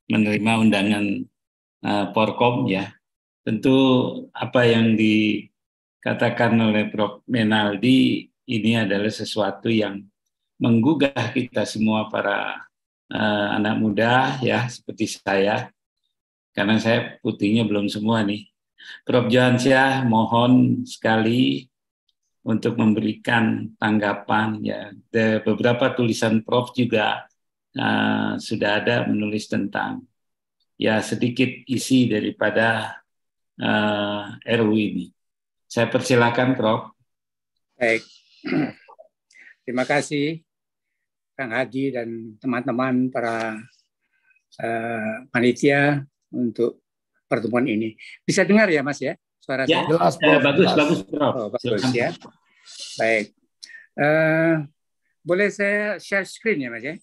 menerima undangan Porkom ya. Tentu apa yang dikatakan oleh Prof. Menaldi ini adalah sesuatu yang menggugah kita semua para anak muda ya seperti saya. Karena saya putihnya belum semua nih. Prof. Johansyah mohon sekali untuk memberikan tanggapan ya. Beberapa tulisan Prof juga sudah ada menulis tentang ya sedikit isi daripada RU ini. Saya persilakan Prof. Baik, terima kasih Kang Hadi dan teman-teman para panitia untuk pertemuan ini. Bisa dengar ya Mas ya suara ya, saya? Jelas, Prof. Bagus Prof. Oh, bagus ya. Baik, boleh saya share screen ya Mas ya?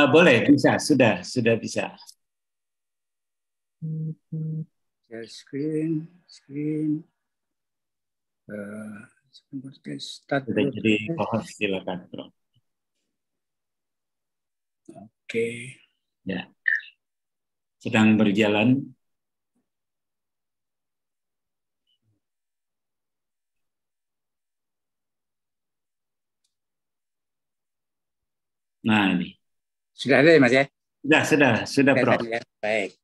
Boleh, bisa, sudah bisa. Share screen. Jadi silakan Prof. Oke. Ya. Sedang berjalan. Nah, ini. Sudah ada ya Mas ya? Sudah Prof. Ya. Baik.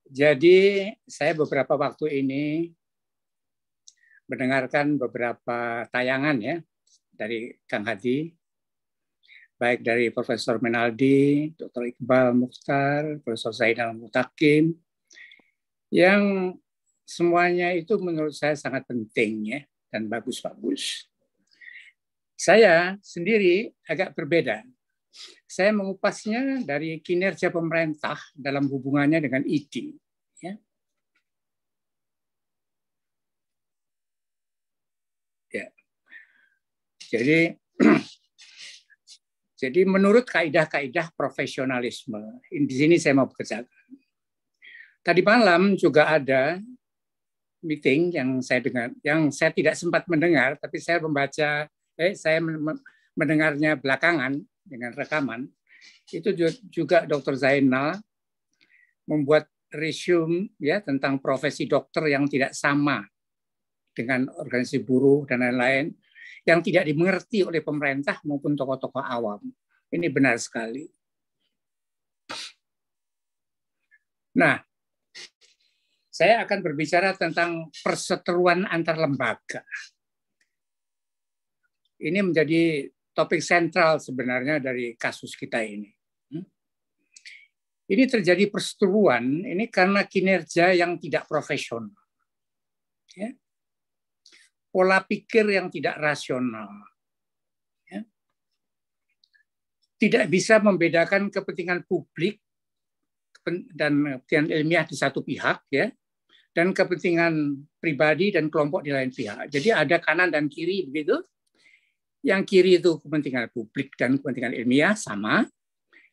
Jadi saya beberapa waktu ini mendengarkan beberapa tayangan ya dari Kang Hadi, baik dari Profesor Menaldi, Dr. Iqbal Mukhtar, Profesor Zainal Mutakim, yang semuanya itu menurut saya sangat penting ya dan bagus-bagus. Saya sendiri agak berbeda. Saya mengupasnya dari kinerja pemerintah dalam hubungannya dengan ID. Ya. Ya. Jadi menurut kaidah-kaidah profesionalisme, di sini saya mau bekerjakan. Tadi malam juga ada meeting yang saya dengar, yang saya tidak sempat mendengar, tapi saya membaca, saya mendengarnya belakangan dengan rekaman. Itu juga Dr. Zainal membuat resume ya tentang profesi dokter yang tidak sama dengan organisasi buruh dan lain-lain, yang tidak dimengerti oleh pemerintah maupun tokoh-tokoh awam. Ini benar sekali. Nah, saya akan berbicara tentang perseteruan antar lembaga. Ini menjadi topik sentral sebenarnya dari kasus kita ini. Ini terjadi perseteruan ini karena kinerja yang tidak profesional. Ya. Pola pikir yang tidak rasional. Ya. Tidak bisa membedakan kepentingan publik dan kepentingan ilmiah di satu pihak, ya, dan kepentingan pribadi dan kelompok di lain pihak. Jadi ada kanan dan kiri begitu. Yang kiri itu kepentingan publik dan kepentingan ilmiah sama.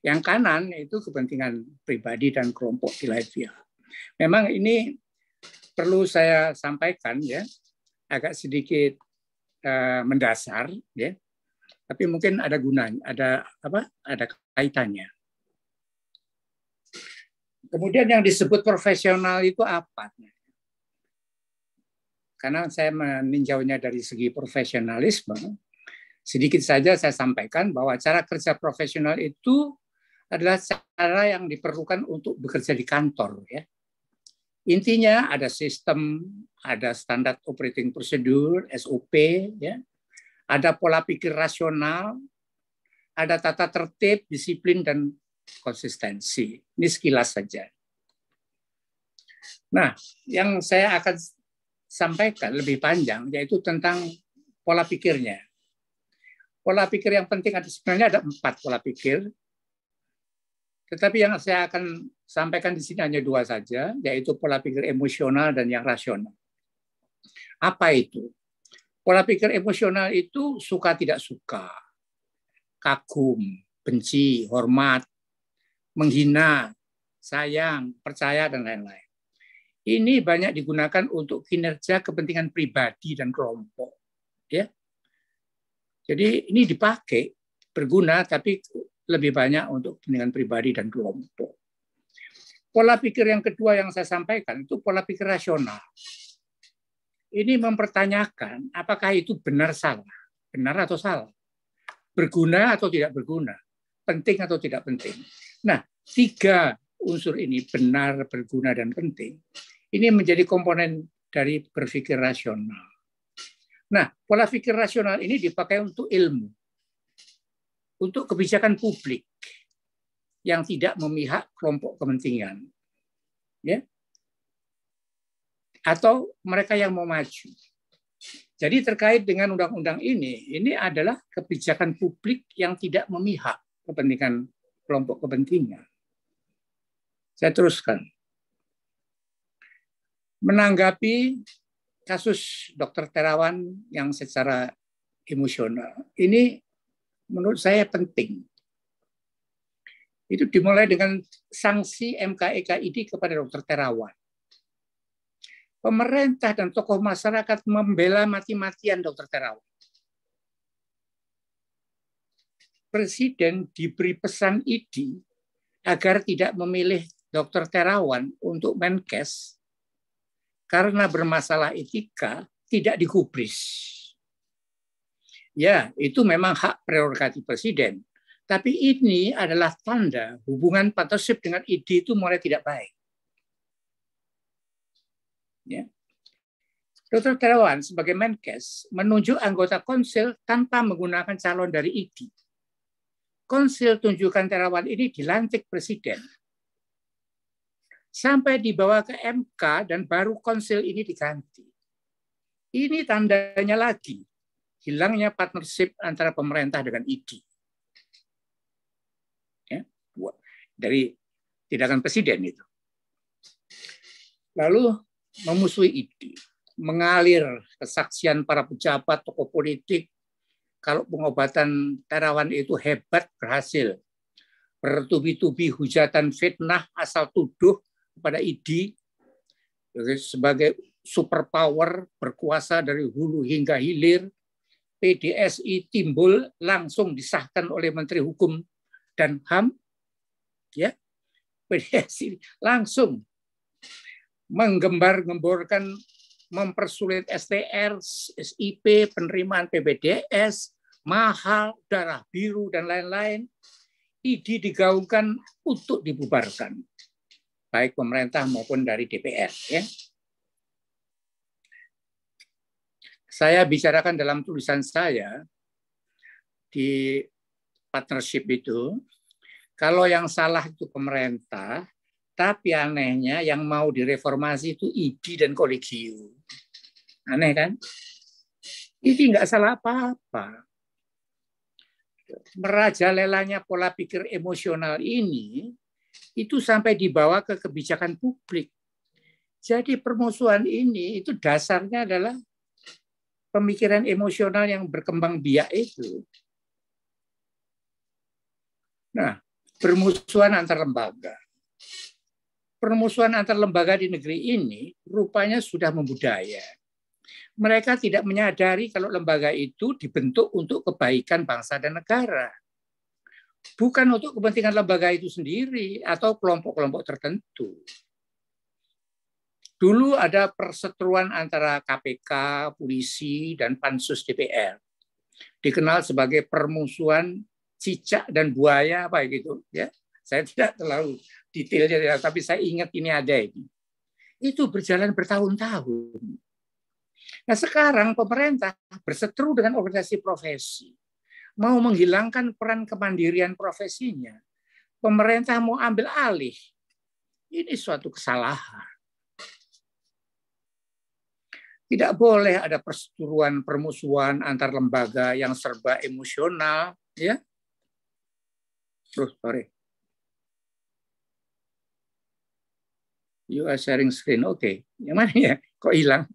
Yang kanan itu kepentingan pribadi dan kelompok di lain pihak. Memang ini perlu saya sampaikan ya, agak sedikit mendasar ya. Tapi mungkin ada gunanya, ada kaitannya. Kemudian yang disebut profesional itu apa? Karena saya meninjaunya dari segi profesionalisme, sedikit saja saya sampaikan bahwa cara kerja profesional itu adalah cara yang diperlukan untuk bekerja di kantor. Ya. Intinya ada sistem, ada standar operating procedure, SOP, ya. Ada pola pikir rasional, ada tata tertib, disiplin, dan konsistensi. Ini sekilas saja. Nah, yang saya akan sampaikan lebih panjang, yaitu tentang pola pikirnya. Pola pikir yang penting sebenarnya ada 4 pola pikir. Tetapi yang saya akan sampaikan di sini hanya 2 saja, yaitu pola pikir emosional dan yang rasional. Apa itu? Pola pikir emosional itu suka tidak suka, kagum, benci, hormat, menghina, sayang, percaya, dan lain-lain. Ini banyak digunakan untuk kinerja kepentingan pribadi dan kelompok. Ya. Jadi ini dipakai, berguna, tapi lebih banyak untuk kepentingan pribadi dan kelompok. Pola pikir yang kedua yang saya sampaikan itu pola pikir rasional. Ini mempertanyakan apakah itu benar atau salah, berguna atau tidak berguna, penting atau tidak penting. Nah, 3 unsur ini, benar, berguna, dan penting, ini menjadi komponen dari berpikir rasional. Nah, pola pikir rasional ini dipakai untuk ilmu, untuk kebijakan publik yang tidak memihak kelompok kepentingan, ya, atau mereka yang mau maju. Jadi terkait dengan undang-undang ini adalah kebijakan publik yang tidak memihak kepentingan kelompok kepentingan. Saya teruskan. Menanggapi kasus Dr. Terawan yang secara emosional, ini menurut saya penting. Itu dimulai dengan sanksi MKEKID kepada Dr. Terawan. Pemerintah dan tokoh masyarakat membela mati-matian Dr. Terawan. Presiden diberi pesan ID agar tidak memilih Dr. Terawan untuk Menkes karena bermasalah etika, tidak digubris. Ya, itu memang hak prerogatif presiden. Tapi ini adalah tanda hubungan partnership dengan ID itu mulai tidak baik. Ya. Dr. Terawan sebagai Menkes menunjuk anggota konsil tanpa menggunakan calon dari ID. Konsil tunjukkan Terawan ini dilantik presiden. Sampai dibawa ke MK dan baru konsil ini diganti. Ini tandanya lagi hilangnya partnership antara pemerintah dengan ID. Ya, dari tindakan presiden itu. Lalu memusuhi ID, mengalir kesaksian para pejabat, tokoh politik, kalau pengobatan Terawan itu hebat, berhasil. Bertubi-tubi hujatan fitnah asal tuduh kepada ID sebagai superpower berkuasa dari hulu hingga hilir. PDSI timbul, langsung disahkan oleh Menteri Hukum dan HAM. Ya, PDSI langsung menggembar-gemborkan, mempersulit STR, SIP, penerimaan PPDS, mahal, darah biru, dan lain-lain. ID digaungkan untuk dibubarkan, baik pemerintah maupun dari DPR. Ya. Saya bicarakan dalam tulisan saya di partnership itu, kalau yang salah itu pemerintah, tapi anehnya yang mau direformasi itu ID dan kolegium. Aneh kan? ID nggak salah apa-apa. Merajalelanya pola pikir emosional ini itu sampai dibawa ke kebijakan publik. Jadi permusuhan ini itu dasarnya adalah pemikiran emosional yang berkembang biak itu. Nah, permusuhan antar lembaga. Permusuhan antar lembaga di negeri ini rupanya sudah membudaya. Mereka tidak menyadari kalau lembaga itu dibentuk untuk kebaikan bangsa dan negara. Bukan untuk kepentingan lembaga itu sendiri atau kelompok-kelompok tertentu. Dulu ada perseteruan antara KPK, polisi, dan Pansus DPR. Dikenal sebagai permusuhan cicak dan buaya, apa gitu. Ya, saya tidak terlalu detailnya, tapi saya ingat ini ada ini. Itu berjalan bertahun-tahun. Nah sekarang pemerintah berseteru dengan organisasi profesi, mau menghilangkan peran kemandirian profesinya. Pemerintah mau ambil alih. Ini suatu kesalahan. Tidak boleh ada perseteruan, permusuhan antar lembaga yang serba emosional, ya. Terus, sorry. You are sharing screen, oke. Yang mana ya? Kok hilang?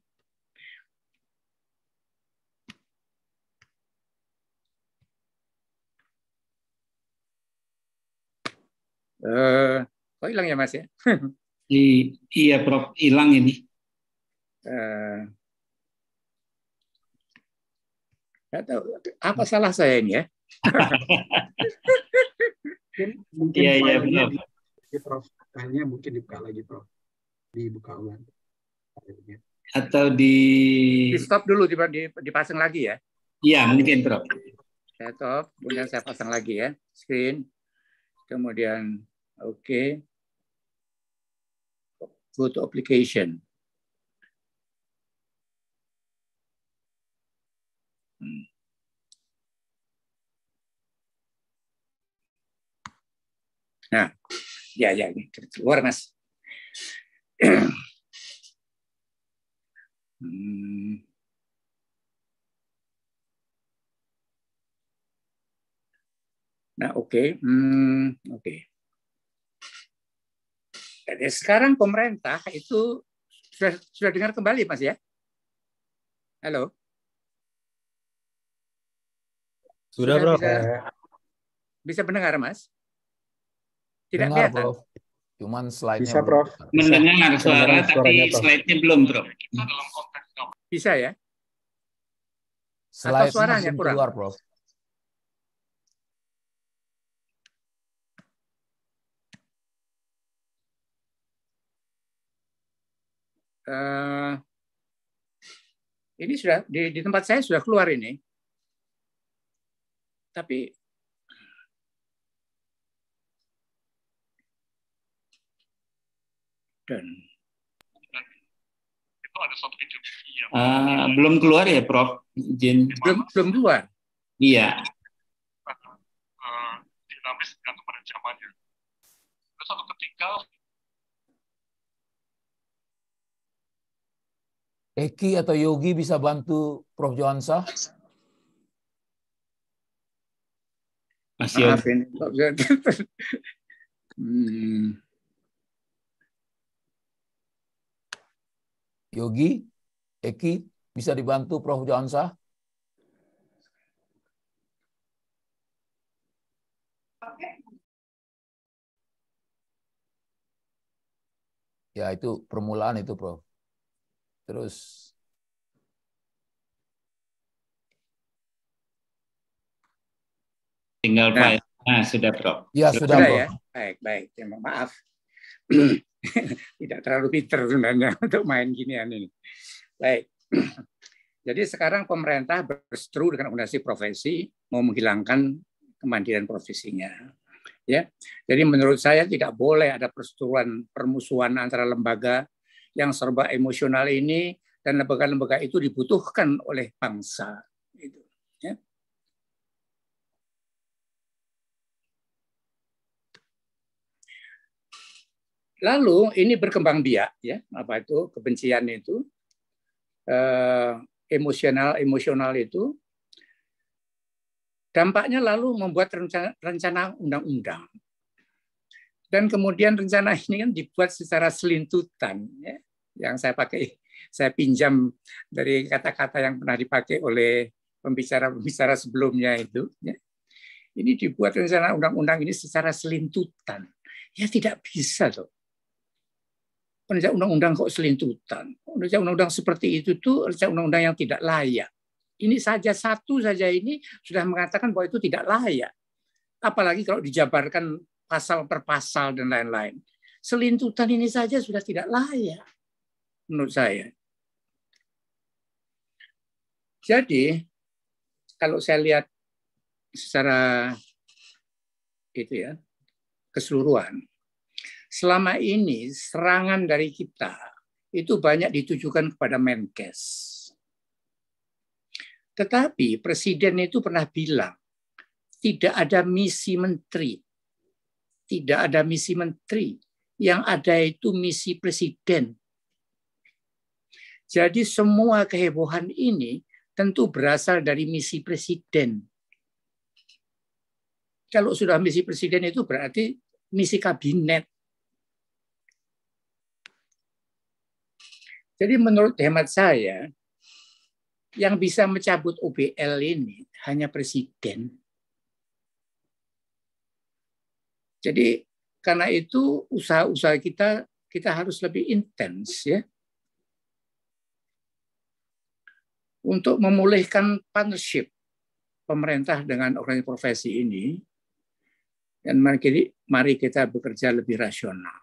Kok hilang ya Mas ya? Iya Prof, hilang ini. Nggak tahu apa salah saya ini ya. Mungkin Iya, filenya Prof. di Prof. Filenya mungkin dibuka lagi, Prof. Dibuka ulang. Atau di stop dulu, dipasang lagi ya. Iya, mungkin, Prof. Saya stop, kemudian saya pasang lagi ya screen. Kemudian oke. Go to application. Nah, ya ini keluar Mas. Nah, oke. Oke. Jadi sekarang pemerintah itu sudah dengar kembali, Mas ya? Halo? Sudah, Prof. Bisa mendengar, Mas? Tidak Dengar, kelihatan? Prof. Cuman slide-nya Bisa, Prof. Mendengar suara, suaranya, tapi Prof. slide-nya belum, Prof. Bisa ya? Slide-nya suaranya belum kurang? keluar, Prof. Ini sudah di tempat saya sudah keluar ini. Tapi dan itu ada satu interview yang Belum keluar ya, Prof? Izin. belum keluar. Iya. dinamis dengan pada zamannya. Terus satu ketika Eki atau Yogi bisa bantu Prof. Johansa? Mas Maaf Yogi. ini. Yogi, Eki, bisa dibantu Prof. Johansa? Ya, itu permulaan itu, Prof. Terus Tinggal file. Nah, sudah, Prof. ya sudah, Prof. Ya. Baik. Terima maaf. Tidak terlalu pinter sebenarnya untuk main ginian ini. Baik. Jadi sekarang pemerintah berseteru dengan organisasi profesi mau menghilangkan kemandirian profesinya. Ya. Jadi menurut saya tidak boleh ada perseteruan permusuhan antara lembaga yang serba emosional ini dan lembaga-lembaga itu dibutuhkan oleh bangsa. Itu. Ya. Lalu ini berkembang biak, ya, apa itu kebencian itu, emosional itu, dampaknya lalu membuat rencana undang-undang, dan kemudian rencana ini kan dibuat secara selintutan, ya, yang saya pinjam dari kata-kata yang pernah dipakai oleh pembicara-pembicara sebelumnya itu, ya. Ini dibuat rencana undang-undang ini secara selintutan, ya tidak bisa tuh. Rencana undang-undang kok selintutan. Rencana undang-undang seperti itu tuh rencana undang-undang yang tidak layak. Ini satu saja ini sudah mengatakan bahwa itu tidak layak. Apalagi kalau dijabarkan pasal per pasal dan lain-lain. Selintutan ini saja sudah tidak layak menurut saya. Jadi kalau saya lihat secara itu ya keseluruhan, selama ini serangan dari kita itu banyak ditujukan kepada Menkes. Tetapi Presiden itu pernah bilang, tidak ada misi menteri. Tidak ada misi menteri. Yang ada itu misi Presiden. Jadi semua kehebohan ini tentu berasal dari misi Presiden. Kalau sudah misi Presiden itu berarti misi kabinet. Jadi menurut hemat saya, yang bisa mencabut OBL ini hanya Presiden. Jadi karena itu usaha-usaha kita harus lebih intens ya. Untuk memulihkan partnership pemerintah dengan organisasi profesi ini, dan mari kita bekerja lebih rasional.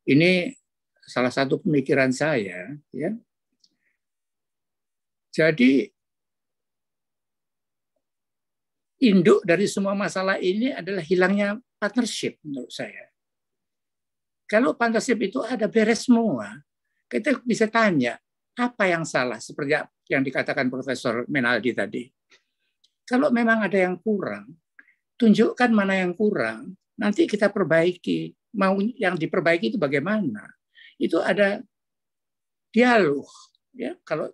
Ini salah satu pemikiran saya, ya. Jadi induk dari semua masalah ini adalah hilangnya partnership menurut saya. Kalau partnership itu ada, beres semua, kita bisa tanya apa yang salah, seperti yang dikatakan Profesor Menaldi tadi. Kalau memang ada yang kurang, tunjukkan mana yang kurang, nanti kita perbaiki. Mau yang diperbaiki itu bagaimana? Itu ada dialog, ya. Kalau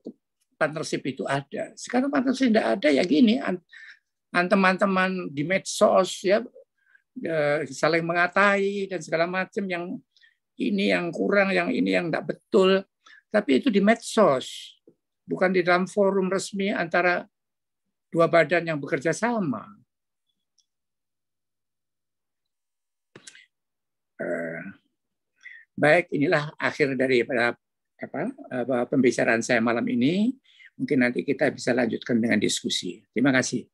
partnership itu ada. Sekarang partnership tidak ada, ya gini, teman-teman di medsos, ya, saling mengatai dan segala macam, yang ini yang kurang, yang ini yang tidak betul. Tapi itu di medsos, bukan di dalam forum resmi antara dua badan yang bekerja sama. Baik, inilah akhir dari pembicaraan saya malam ini. Mungkin nanti kita bisa lanjutkan dengan diskusi. Terima kasih.